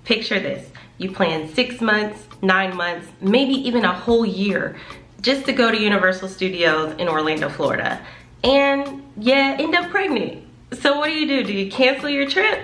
Picture this, you plan 6 months, 9 months, maybe even a whole year just to go to Universal Studios in Orlando, Florida. And yeah, end up pregnant. So what do? Do you cancel your trip?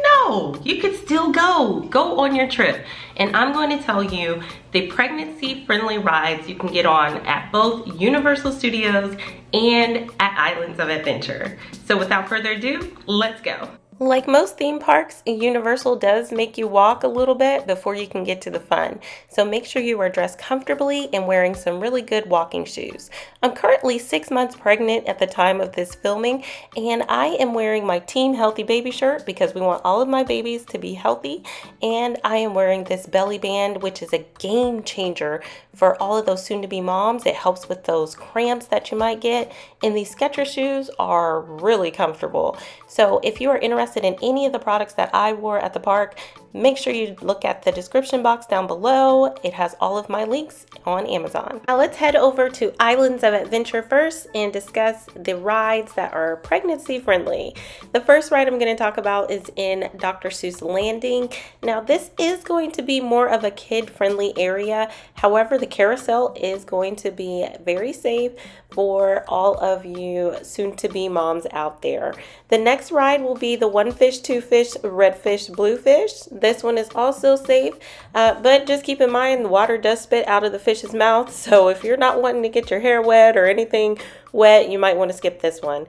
No, you could still go on your trip. And I'm going to tell you the pregnancy friendly rides you can get on at both Universal Studios and at Islands of Adventure. So without further ado, let's go. Like most theme parks, Universal does make you walk a little bit before you can get to the fun. So make sure you are dressed comfortably and wearing some really good walking shoes. I'm currently 6 months pregnant at the time of this filming, and I am wearing my Team Healthy Baby shirt because we want all of my babies to be healthy. And I am wearing this belly band, which is a game changer for all of those soon-to-be moms. It helps with those cramps that you might get, and these Skechers shoes are really comfortable. So if you are interested in any of the products that I wore at the park, make sure you look at the description box down below. It has all of my links on Amazon. Now let's head over to Islands of Adventure first and discuss the rides that are pregnancy friendly. The first ride I'm going to talk about is in Dr. Seuss Landing. Now this is going to be more of a kid friendly area. However, the carousel is going to be very safe for all of you soon-to-be moms out there. The next ride will be the One Fish, Two Fish, Red Fish, Blue Fish. This one is also safe, but just keep in mind the water does spit out of the fish's mouth, so if you're not wanting to get your hair wet or anything wet, you might want to skip this one.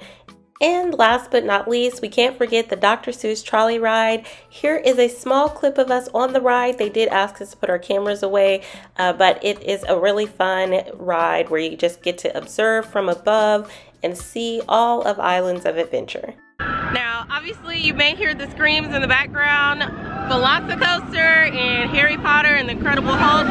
And last but not least, we can't forget the Dr. Seuss trolley ride. Here is a small clip of us on the ride. They did ask us to put our cameras away, but it is a really fun ride where you just get to observe from above and see all of Islands of Adventure. Now, obviously, you may hear the screams in the background. Velocicoaster and Harry Potter and the Incredible Hulk.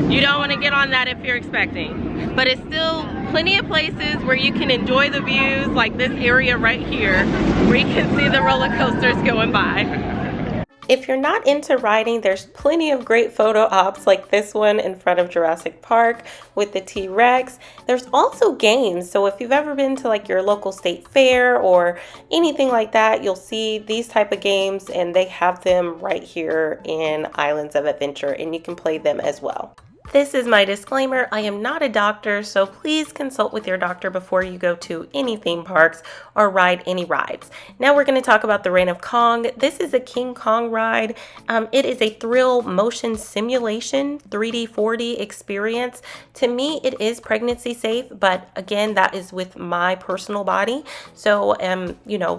You don't want to get on that if you're expecting. But it's still plenty of places where you can enjoy the views, like this area right here, where you can see the roller coasters going by. If you're not into riding, there's plenty of great photo ops like this one in front of Jurassic Park with the T-Rex. There's also games, so if you've ever been to like your local state fair or anything like that, you'll see these type of games, and they have them right here in Islands of Adventure, and you can play them as well. This is my disclaimer. I am not a doctor, so please consult with your doctor before you go to any theme parks or ride any rides. Now we're going to talk about the Reign of Kong. This is a King Kong ride. It is a thrill motion simulation 3D 4D experience. To me, it is pregnancy safe, but again, that is with my personal body. So,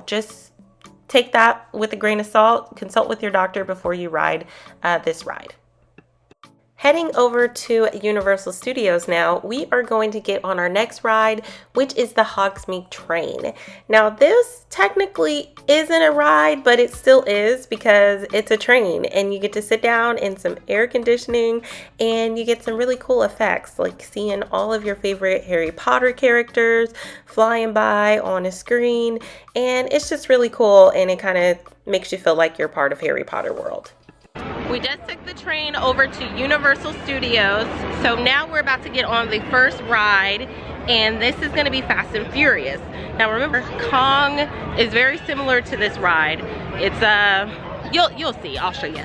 just take that with a grain of salt. Consult with your doctor before you ride this ride. Heading over to Universal Studios now, we are going to get on our next ride, which is the Hogsmeade train. Now this technically isn't a ride, but it still is because it's a train and you get to sit down in some air conditioning and you get some really cool effects, like seeing all of your favorite Harry Potter characters flying by on a screen, and it's just really cool, and it kind of makes you feel like you're part of Harry Potter world. We just took the train over to Universal Studios, so now we're about to get on the first ride, and this is going to be Fast and Furious. Now remember, Kong is very similar to this ride. It's you'll see, I'll show you.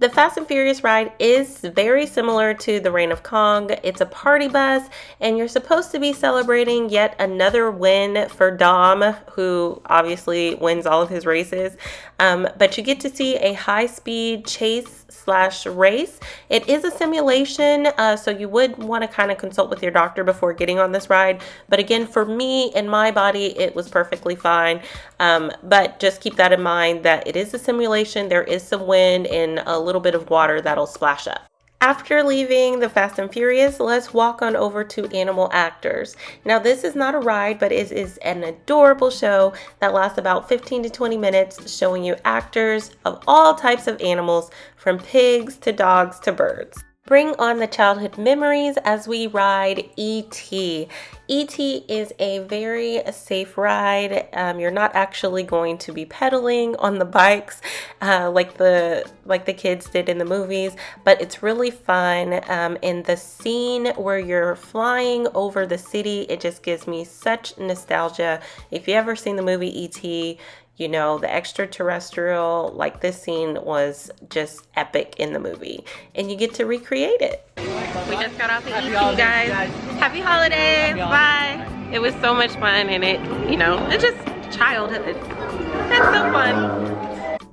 The Fast and Furious ride is very similar to the Reign of Kong. It's a party bus, and you're supposed to be celebrating yet another win for Dom, who obviously wins all of his races. But you get to see a high-speed chase / race. It is a simulation, so you would want to kind of consult with your doctor before getting on this ride. But again, for me and my body, it was perfectly fine. But just keep that in mind that it is a simulation. There is some wind and a little bit of water that'll splash up. After leaving the Fast and Furious, let's walk on over to Animal Actors. Now this is not a ride, but it is an adorable show that lasts about 15 to 20 minutes, showing you actors of all types of animals, from pigs to dogs to birds. Bring on the childhood memories as we ride E.T. E.T. is a very safe ride. You're not actually going to be pedaling on the bikes like the kids did in the movies, but it's really fun. In the scene where you're flying over the city, it just gives me such nostalgia. If you ever seen the movie E.T., you know, the extraterrestrial, like this scene was just epic in the movie. And you get to recreate it. We just got off the ET, guys. Happy holidays, bye. It was so much fun, and it, you know, it's just childhood. That's so fun.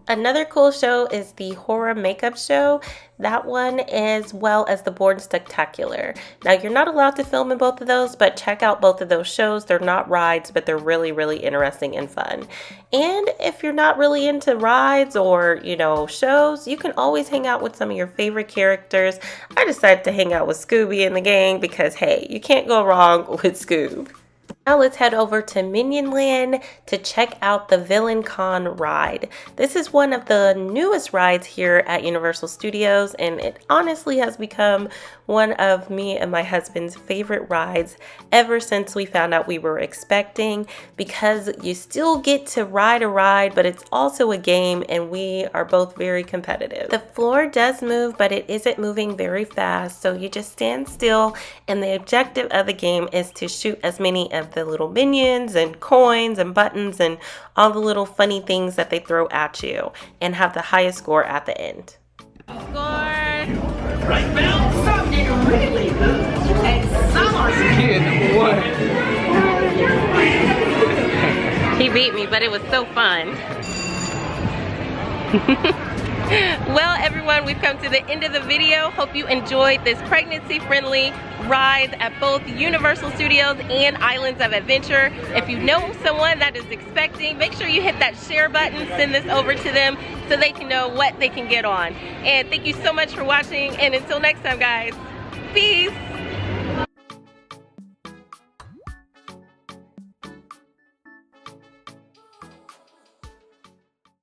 Another cool show is the horror makeup show. That one, as well as the Born Spectacular. Now, you're not allowed to film in both of those, but check out both of those shows. They're not rides, but they're really, really interesting and fun. And if you're not really into rides or, you know, shows, you can always hang out with some of your favorite characters. I decided to hang out with Scooby and the gang because, hey, you can't go wrong with Scoob. Now let's head over to Minion Land to check out the Villain Con ride. This is one of the newest rides here at Universal Studios, and it honestly has become one of me and my husband's favorite rides ever since we found out we were expecting, because you still get to ride a ride, but it's also a game, and we are both very competitive. The floor does move, but it isn't moving very fast, so you just stand still, and the objective of the game is to shoot as many of the little minions and coins and buttons and all the little funny things that they throw at you, and have the highest score at the end. Scored! Right, Belle? Something really good. And what? He beat me, but it was so fun. Well, everyone, we've come to the end of the video. Hope you enjoyed this pregnancy-friendly ride at both Universal Studios and Islands of Adventure. If you know someone that is expecting, make sure you hit that share button, send this over to them so they can know what they can get on. And thank you so much for watching, and until next time, guys, peace.